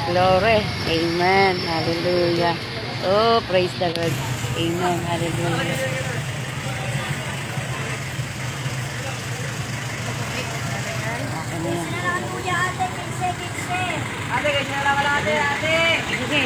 Glory. Amen. Hallelujah. Oh, praise the Lord. Amen. Hallelujah. Okay na yan. Ate, ganyan lang wala ate, ate. Sige.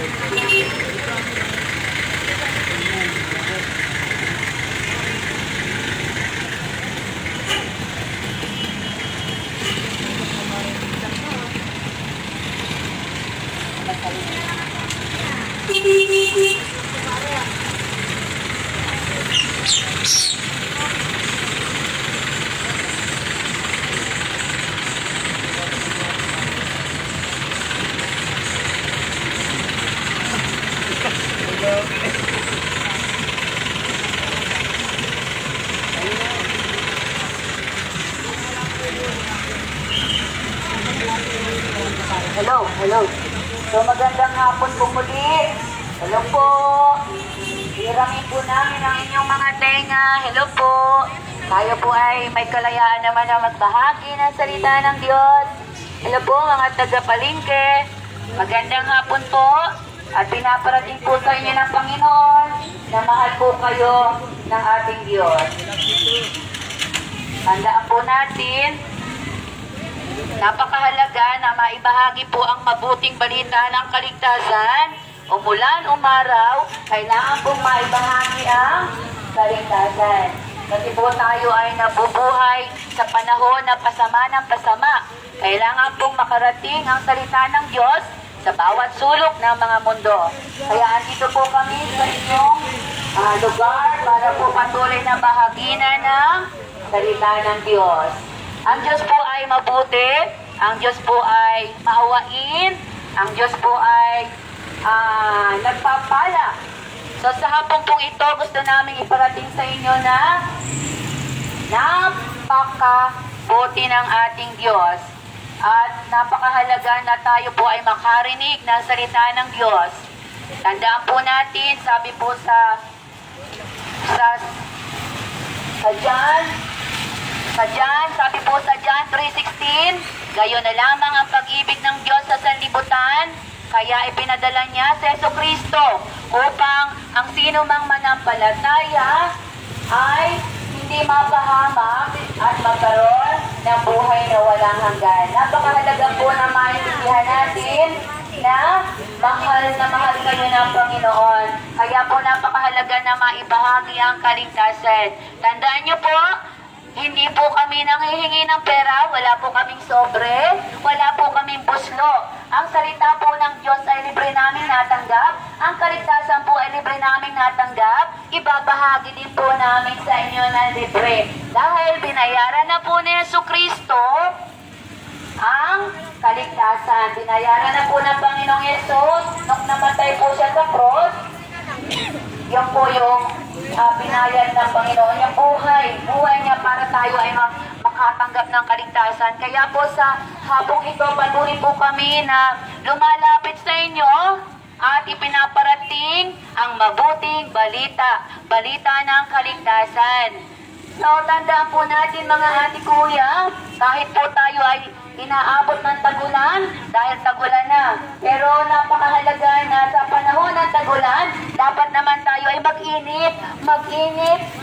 Hello. So magandang hapon po muli. Hello po. Hiramin po namin ang inyong mga tenga. Hello po. Tayo po ay may kalayaan naman na magbahagi ng salita ng Diyos. Hello po mga taga-palengke. Magandang hapon po. At pinaparating po sa inyo ng Panginoon na mahal po kayo ng ating Diyos. Tandaan po natin, napakahalaga na maibahagi po ang mabuting balita ng kaligtasan. Umulan, umaraw, kailangan pong maibahagi ang kaligtasan. Kasi po tayo ay nabubuhay sa panahon na pasama ng pasama. Kailangan pong makarating ang salita ng Diyos sa bawat sulok ng mga mundo. Kaya andito po kami sa inyong lugar para po patuloy na bahaginan ng salita ng Diyos. Ang Diyos po ay mabuti, ang Diyos po ay maawain, ang Diyos po ay nagpapala. So sa hapong pong ito, gusto namin iparating sa inyo na napakabuti ng ating Diyos. At napakahalaga na tayo po ay makarinig ng salita ng Diyos. Tandaan po natin, sabi po sa John, sabi po sa John 3:16, gayon na lamang ang pag-ibig ng Diyos sa sanlibutan, kaya ipinadala niya si Jesucristo upang ang sino mang manampalataya ay hindi mapahamak at magkaroon ng buhay na walang hanggan. Napakahalaga po na maintindihan natin na mahal kayo ng Panginoon. Kaya po napakahalaga na maibahagi ang kaligtasan. Tandaan niyo po, hindi po kami nanghihingi ng pera, wala po kaming sobre, wala po kaming buslo. Ang salita po ng Diyos ay libre namin natanggap, ang kaligtasan po ay libre namin natanggap, ibabahagi din po namin sa inyo na libre. Dahil binayaran na po ni Jesucristo ang kaligtasan. Binayaran na po ng Panginoong Yesus nung namatay po siya sa cross. Yan po yung binayad ng Panginoon, yung buhay niya para tayo ay makatanggap ng kaligtasan. Kaya po sa hapong ito, patuloy po kami na lumalapit sa inyo at ipinaparating ang mabuting balita ng kaligtasan. So, tandaan po natin mga ate kuya, kahit po tayo ay inaabot ng tagulan dahil tagulan na. Pero napakahalaga na sa panahon ng tagulan, dapat naman tayo ay mag-init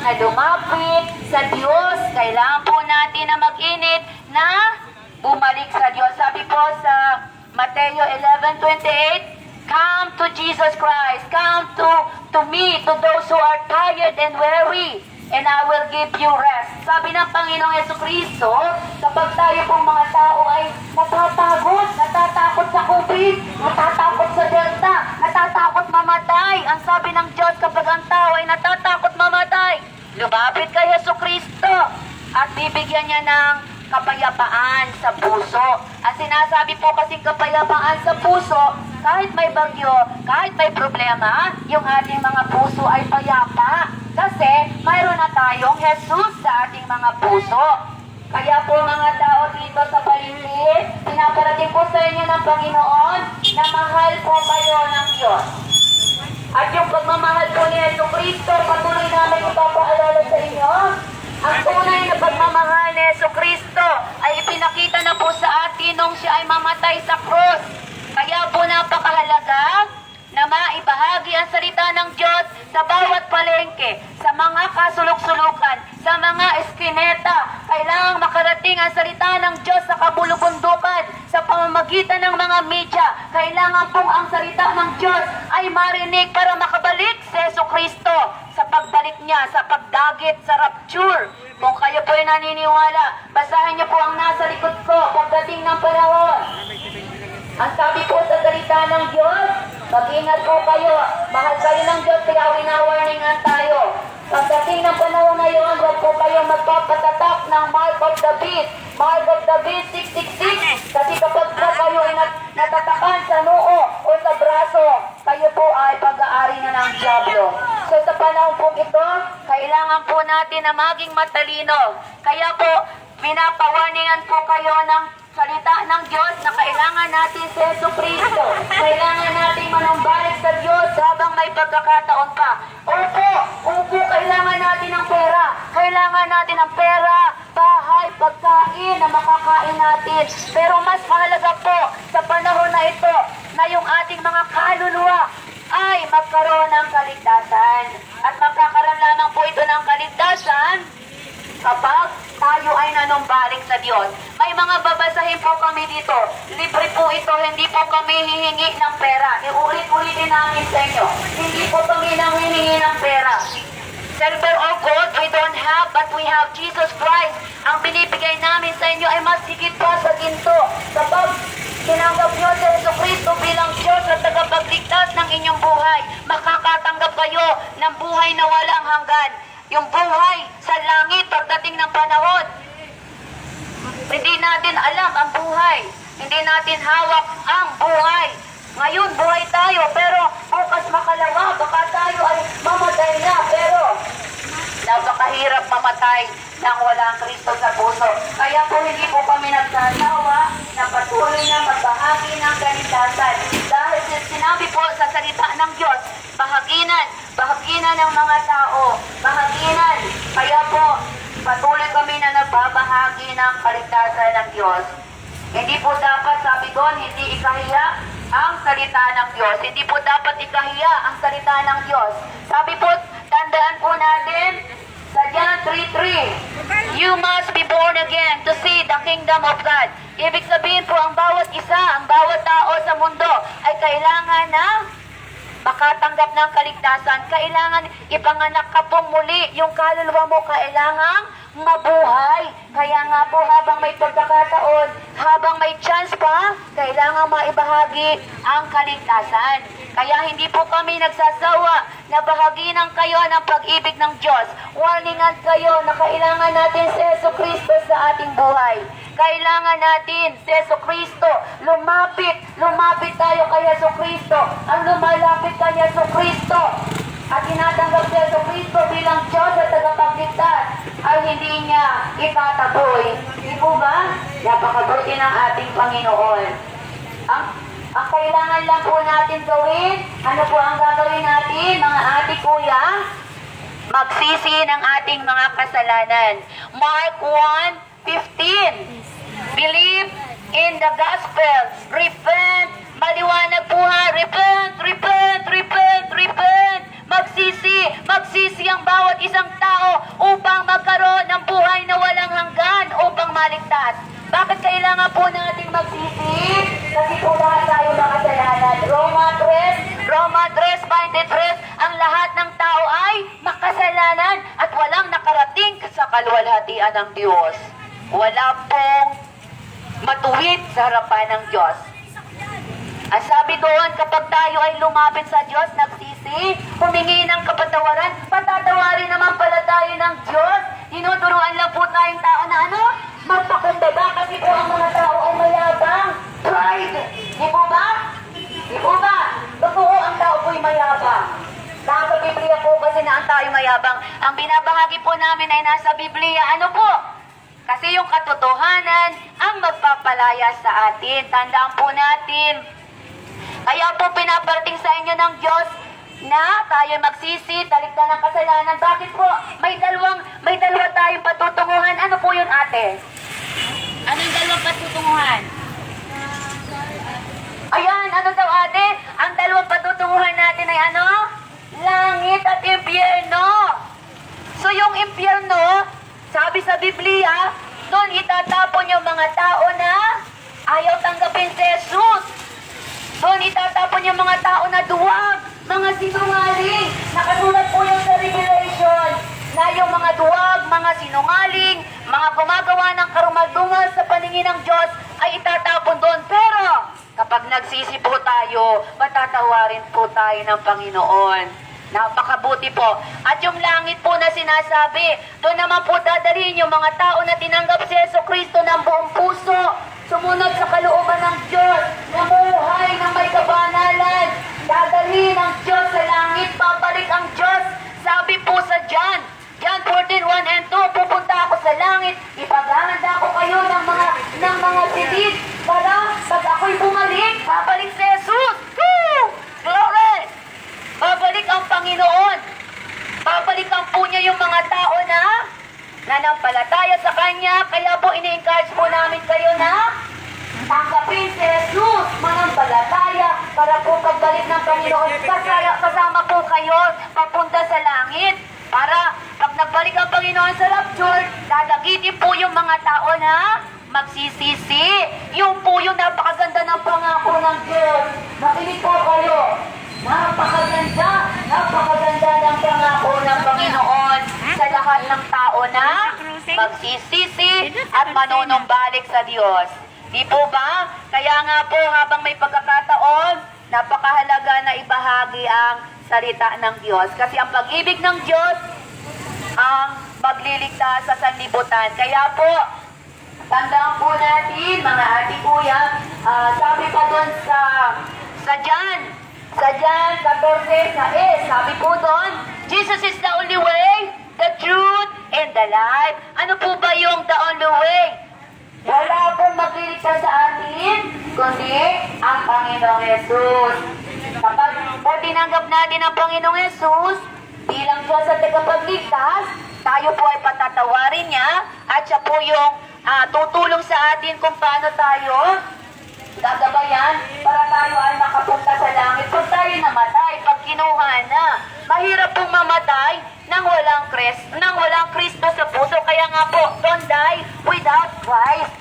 na lumapit sa Diyos. Kailangan po natin na mag-init na bumalik sa Diyos. Sabi po sa Mateo 11:28, come to Jesus Christ, come to me, to those who are tired and weary, and I will give you rest. Sabi ng Panginoong Jesucristo, kapag tayo pong mga tao ay natatakot sa COVID, natatakot sa Delta, natatakot mamatay. Ang sabi ng Diyos, kapag ang tao ay natatakot mamatay, lumapit kay Jesucristo at bibigyan niya ng kapayapaan sa puso. Ang sinasabi po kasing kapayapaan sa puso, kahit may bagyo, kahit may problema, yung ating mga puso ay payapa. Kasi mayroon na tayong Jesus sa ating mga puso. Kaya po mga tao dito sa paligid, pinaparating po sa inyo ng Panginoon na mahal po kayo ng Diyos. At yung pagmamahal po ni Jesucristo, patuloy namin ipapaalala sa inyo. Ang tunay na pagmamahal ni Jesucristo ay ipinakita na po sa atin nung siya ay mamatay sa krus. Kaya po maibahagi ang salita ng Diyos sa bawat palengke, sa mga kasulok-sulukan, sa mga eskineta. Kailangang makarating ang salita ng Diyos sa kabulubundukan, sa pamamagitan ng mga media. Kailangan pong ang salita ng Diyos ay marinig para makabalik si Jesucristo sa pagbalik niya, sa pagdagit, sa rapture. Kung kayo po ay naniniwala, basahin niyo po ang nasa likod ko pagdating ng panahon. Ang sabi po sa salita ng Diyos, mag-ingat po kayo, mahal kayo ng Diyos, kaya winawarningan tayo. Pagdating ng panahon na yun, huwag po kayo magpapatatak ng Mark of the Beast. Mark of the Beast 666. Kasi kapag po kayo ay natatakan sa noo o sa braso, kayo po ay pag-aari na ng Diablo. So sa panahon po ito, kailangan po natin na maging matalino. Kaya po, pinapawarningan po kayo ng salita ng Diyos na kailangan natin si Jesucristo. Kailangan natin manumbalik sa Diyos habang may pagkakataon pa. Opo, kailangan natin ng pera. Kailangan natin ng pera, bahay, pagkain na makakain natin. Pero mas mahalaga po sa panahon na ito na yung ating mga kaluluwa ay magkaroon ng kaligtasan. At magkakaroon lamang po ito ng kaligtasan kapag tayo ay nanumbalik sa Diyos. May mga babasahin po kami dito. Libre po ito, hindi po kami hihingi ng pera. Iulit-ulitin namin sa inyo. Hindi po kami nanghihingi ng pera. Silver or gold, we don't have, but we have Jesus Christ. Ang binibigay namin sa inyo ay mas higit pa sa ginto. Kapag tinanggap nyo si Jesucristo bilang Diyos at tagapagligtas ng inyong buhay, makakatanggap kayo ng buhay na walang hanggan. Yung buhay sa langit pagdating ng panahon. Hindi natin alam ang buhay. Hindi natin hawak ang buhay. Ngayon, buhay tayo, pero bukas makalawa, baka tayo ay mamatay na. Pero napakahirap mamatay nang walang Kristo sa puso. Kaya po hindi po kami nagsasawa na patuloy na magbahagi ng kaligtasan. Dahil sinabi po sa salita ng Diyos, bahaginan ng mga tao, bahaginan. Kaya po, patuloy kami na nagbabahagi ng kaligtasan ng Diyos. Hindi po dapat, sabi doon, hindi ikahiya ang salita ng Diyos. Hindi po dapat ikahiya ang salita ng Diyos. Sabi po, tandaan po natin, sa John 3:3, you must be born again to see the kingdom of God. Ibig sabihin po, ang bawat isa, ang bawat tao sa mundo ay kailangan na makatanggap ng kaligtasan. Kailangan ipanganak ka pong muli. Yung kaluluwa mo kailangan mabuhay. Kaya nga po, habang may pagkakataon, habang may chance pa, kailangan maibahagi ang kaligtasan. Kaya hindi po kami nagsasawa na bahaginan kayo ng pag-ibig ng Diyos. Warningan kayo na kailangan natin si Jesucristo sa ating buhay. Kailangan natin si Jesucristo. Lumapit tayo kay Jesucristo. Ang lumalapit kay Jesucristo at tinatanggap si Jesucristo bilang Diyos at tagapagligtas ay hindi niya itataboy. Di po ba? Napakabuti ng ating Panginoon. Ang kailangan lang po natin gawin, ano po ang gagawin natin, mga ate, kuya? Magsisi ng ating mga kasalanan. Mark 1:15. Believe in the gospel. Repent. Maliwanag po ha. Repent. Magsisi ang bawat isang tao upang magkaroon ng buhay na walang hanggan, upang maligtas. Bakit kailangan po natin magsisi? Kasi po lahat tayo makasalanan. Roma 3:23, ang lahat ng tao ay makasalanan at walang nakarating sa kaluwalhatian ng Diyos. Wala pong matuwid sa harapan ng Diyos. Ang sabi doon, kapag tayo ay lumapit sa Diyos, nagsisi, humingi ng kapatawaran, patatawarin naman pala tayo ng Diyos. Tinuturuan lang po tayong tao na magpakumbaba kasi po ang mga tao ay mayabang. Pride. Di po ba? Totoo, ang tao po'y mayabang. Nasa Biblia po kasi na ang tao mayabang. Ang binabahagi po namin ay nasa Biblia. Ano po? Kasi yung katotohanan ang magpapalaya sa atin. Tandaan po natin. Kaya po pinaparating sa inyo ng Diyos na tayo magsisi, talikdan ng kasalanan. Bakit po? May dalawa tayong patutunguhan. Ano po yun, ate? Anong dalawang patutunguhan? Ayan, ano daw, ate? Ang dalawang patutunguhan naman yung mga tao na duwag, mga sinungaling. Nakasulat po yung sa Revelation na yung mga duwag, mga sinungaling, mga gumagawa ng karumaldumal sa paningin ng Diyos ay itatapon doon. Pero kapag nagsisi po tayo, matatawarin po tayo ng Panginoon. Napakabuti po. At yung langit po na sinasabi, doon naman po dadalhin yung mga tao na tinanggap si Yeso Kristo ng buong puso, sumunod sa kalooban ng Diyos, namuhay ng may kabanalan, dadalhin ng Diyos sa langit, babalik ang Diyos. Sabi po sa John 14:1 and 2, pupunta ako sa langit, ipaghahanda ko kayo ng mga silid para pag ako'y bumalik, babalik si Jesus. Woo! Glory! Babalik ang Panginoon. Babalikan po niya yung mga tao na nanampalataya sa Kanya. Kaya po ini-encourage po namin kayo na tanggapin si Jesus, manampalataya, para po pagbalik ng Panginoon, kasama po kayo papunta sa langit. Para pag nagbalik ang Panginoon sa rapture, dadagitin po yung mga tao na magsisisi. Yung po yung napakaganda ng pangako ng Diyos. Makinig po kayo. Napakaganda ng pangako ng Panginoon sa lahat ng tao na magsisisi at manunumbalik sa Diyos. Di po ba? Kaya nga po, habang may pagkakataon, napakahalaga na ibahagi ang salita ng Diyos. Kasi ang pag-ibig ng Diyos ang magliligtas sa sanlibutan. Kaya po, tandaan po natin, mga ate kuya, sabi pa doon sa John 14, sabi po doon, Jesus is the only way, the truth, and the life. Ano po ba yung the only way? Wala pong magliligtas sa atin, kundi ang Panginoong Jesus. Kapag po tinanggap natin ang Panginoong Jesus bilang Diyos at tagapagligtas, tayo po ay patatawarin niya at siya po yung tutulong sa atin kung paano tayo gagabayan para tayo ay makapunta sa langit. Kung tayo namatay, pag kinuha na, mahirap pong mamatay nang walang Kristo sa puso. Kaya nga po, don't die without Christ.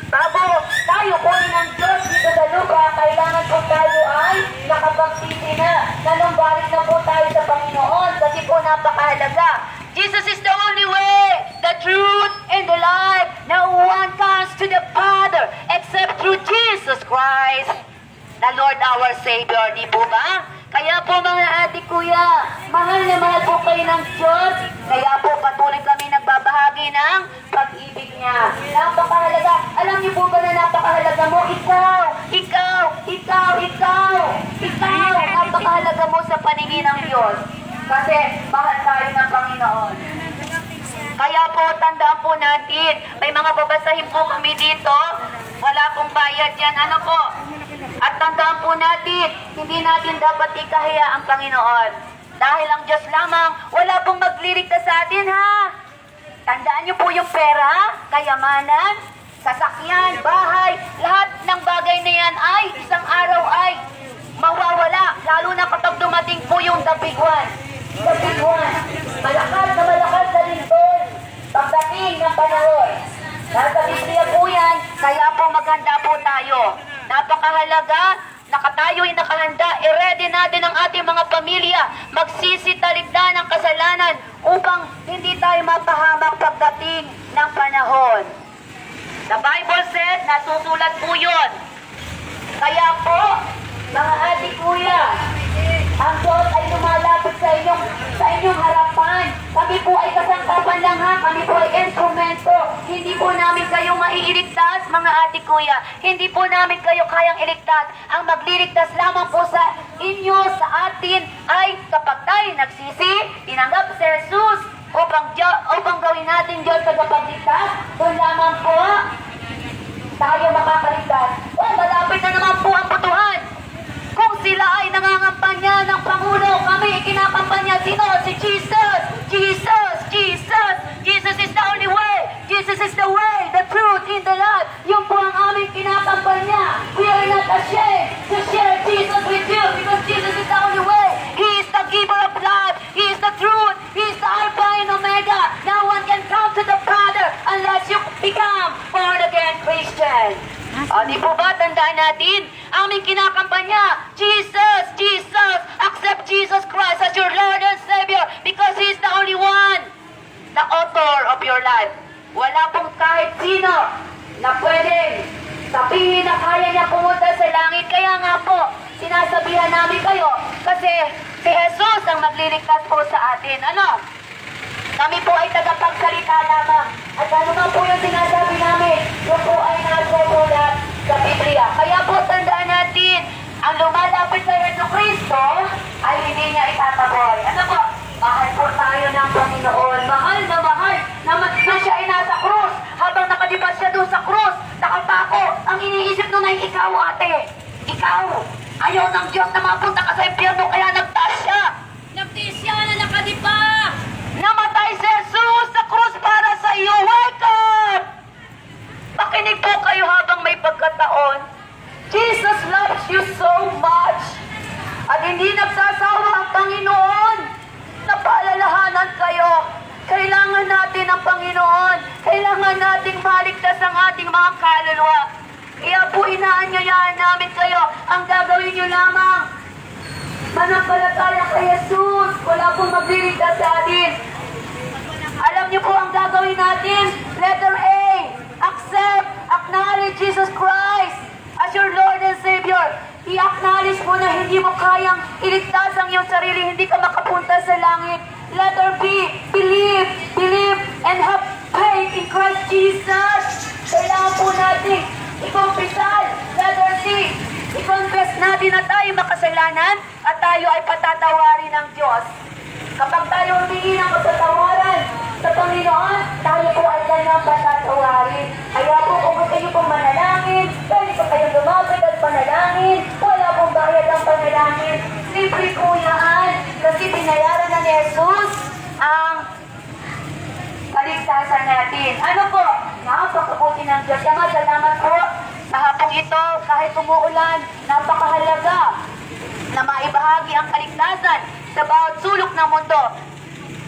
Bago tayo kunin ng Diyos dito sa lupa, kailangan po tayo ay nakapagsisi na. Nanumbalik na po tayo sa Panginoon kasi po napakahalaga. Jesus is the only way, the truth, and the life. No one comes to the Father except through Jesus Christ, the Lord our Savior. Di po ba? Kaya po mga ate kuya, mahal na mahal po kayo ng Diyos. Kaya po patuloy kami nagbabahagi ng pag-ibig niya. Napakahalaga. Alam niyo po ba na napakahalaga mo? Ikaw. Napakahalaga mo sa paningin ng Diyos. Kasi mahal tayo ng Panginoon. Kaya po, tandaan po natin, may mga babasahin po kami dito. Wala pong bayad yan. Ano po? At tandaan po natin, hindi natin dapat ikahiya ang Panginoon. Dahil ang Diyos lamang, wala pong magliligtas sa atin, ha? Tandaan niyo po yung pera, kayamanan, sasakyan, bahay, lahat ng bagay na yan ay isang araw ay mawawala. Lalo na kapag dumating po yung the big one. The big one. Malakas na lindol. Pagdating ng panahon. Nasa Biblia po yan, kaya po maganda po tayo. Napakahalaga, nakatayo'y nakahanda, i-ready natin ang ating mga pamilya, magsisitaligdan ng kasalanan upang hindi tayo mapahamak pagdating ng panahon. The Bible said, nasusulat po yun. Kaya po, mga ate kuya, ang Diyos ay lumalapit sa inyong harapan. Kami po ay kasangkapan lang, ha? Kami po ay instrumento. Hindi po namin kayo maiiligtas, mga ate kuya. Hindi po namin kayo kayang iligtas. Ang magliligtas lamang po sa inyo, sa atin, ay kapag tayo nagsisi, tinanggap si Jesus upang gawin natin Diyos sa kapagligtas, doon lamang po tayo makakaligtas. Malapit na naman po ang butuhan. Kung sila ay nangangampanya ng Pangulo, kami kinakampanya sino? Si Jesus! Jesus is the only way! Jesus is the way, the truth, and the life. Yun po ang aming kinakampanya. We are not ashamed to share Jesus with you because Jesus is the only way. He is the giver of life. He is the truth. He is the Alpha and Omega. No one can come to the Father unless you become born again Christian. Di po ba, tandaan natin, aming kinakampanya, Jesus, Jesus, accept Jesus Christ as your Lord and Savior because He is the only one, the author of your life. Wala pong kahit sino na pwedeng sabihin na kaya niya pumunta sa langit. Kaya nga po, sinasabihan namin kayo kasi si Jesus ang magliligtas po sa atin. Ano? Kami po ay tagapagsalita lamang. At ano nga po yung sinasabi namin, yun po ay nasusulat sa Biblia. Kaya po tandaan natin, ang lumalapit sa Yesu Cristo ay hindi niya itataboy. Ano po? Mahal po tayo ng Panginoon. Mahal na siya ay nasa krus. Habang nakadipas siya doon sa krus, nakapako, ang iniisip nun ay ikaw, ate. Ikaw. Ayaw ng Diyos na mapunta ka sa impyerno, kaya nagtaas siya. Nagtiis siya na nakadipa. Namatay si Jesus sa krus para sa iyo. Wake up! Makinig po kayo habang may pagkataon. Jesus loves you so much. At hindi nagsasawa ang Panginoon na paalalahanan kayo. Kailangan natin ang Panginoon. Kailangan nating maligtas ang ating mga kaluluwa. Kaya po inaanyayahan namin kayo. Ang gagawin nyo lamang, manampalataya kay Jesus. Wala pong magliligtas sa atin. Alam niyo po ang gagawin natin? Letter A, accept, acknowledge Jesus Christ as your Lord and Savior. I-acknowledge mo na hindi mo kayang iligtas ang iyong sarili, hindi ka makapunta sa langit. Letter B, believe, and have faith in Christ Jesus. Kailangan po natin i-confessal. Letter C, i-confess natin na tayo makasalanan at tayo ay patatawarin ng Diyos. Kapag tayo humingi ng patatawaran sa Panginoon, tayo po ay kanyang patatawarin. Kaya po kung gusto niyo pong manalangin, pwede po kayong lumapit at panalangin. Wala pong bayad ang panalangin. Libre po yan. Kasi binayaran na ni Jesus ang kaligtasan natin. Ano po? Napakabuti ng Diyos. Kaya nga, salamat po sa hapong ito. Kahit umuulan, napakahalaga na maibahagi ang kaligtasan sa bawat sulok ng mundo.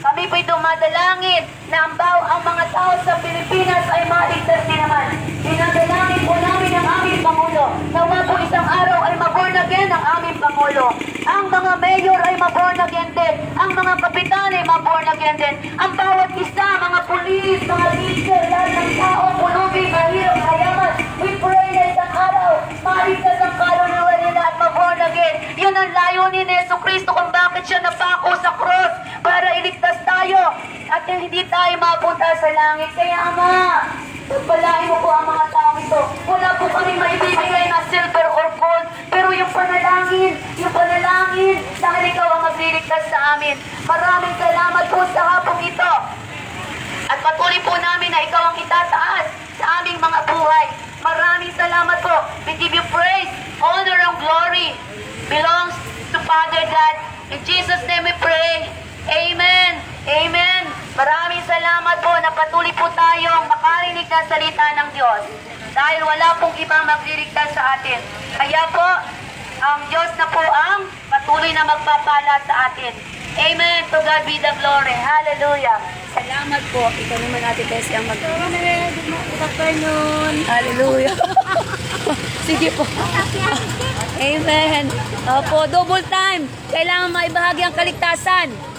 Kami po'y dumadalangin na ang mga tao sa Pilipinas ay maligtas din naman. Dinadalangin po namin ang aming Pangulo. Nawa po isang araw ay mag-born again ang aming Pangulo. Ang mga mayor ay mag-born again din. Ang mga kapitan ay mag-born again din. Ang bawat isa, mga pulis, mga teacher, lahat ng tao, pulubi, mahirap, mayaman. We pray na isang araw, maligtas ang kaluluwa nila at mag-born again. Yun ang layunin ni Yesu Cristo kung bakit siya napako sa cross para iligtas tayo at hindi tayo mapunta sa langit. Kaya Ama, pagpalain mo po ang mga tao ito. Wala po kaming maibibigay na silver or gold, pero yung panalangin dahil ikaw ang magliligtas sa amin. Maraming salamat po sa hapong ito. At patuloy po namin na ikaw ang itataas sa aming mga buhay. Maraming salamat po. We give you praise, honor, and glory belongs to Father God. In Jesus' name we pray. Amen. Amen. Maraming salamat po na patuloy po tayong makarinig ng salita ng Diyos. Dahil wala pong ibang magliligtas sa atin. Kaya po, ang Diyos na po ang patuloy na magpapala sa atin. Amen. To God be the glory. Hallelujah. Salamat po. Ikaw naman natin kasi ang Good afternoon. Hallelujah. Sige po. Amen. Opo, double time. Kailangan maibahagi ang kaligtasan.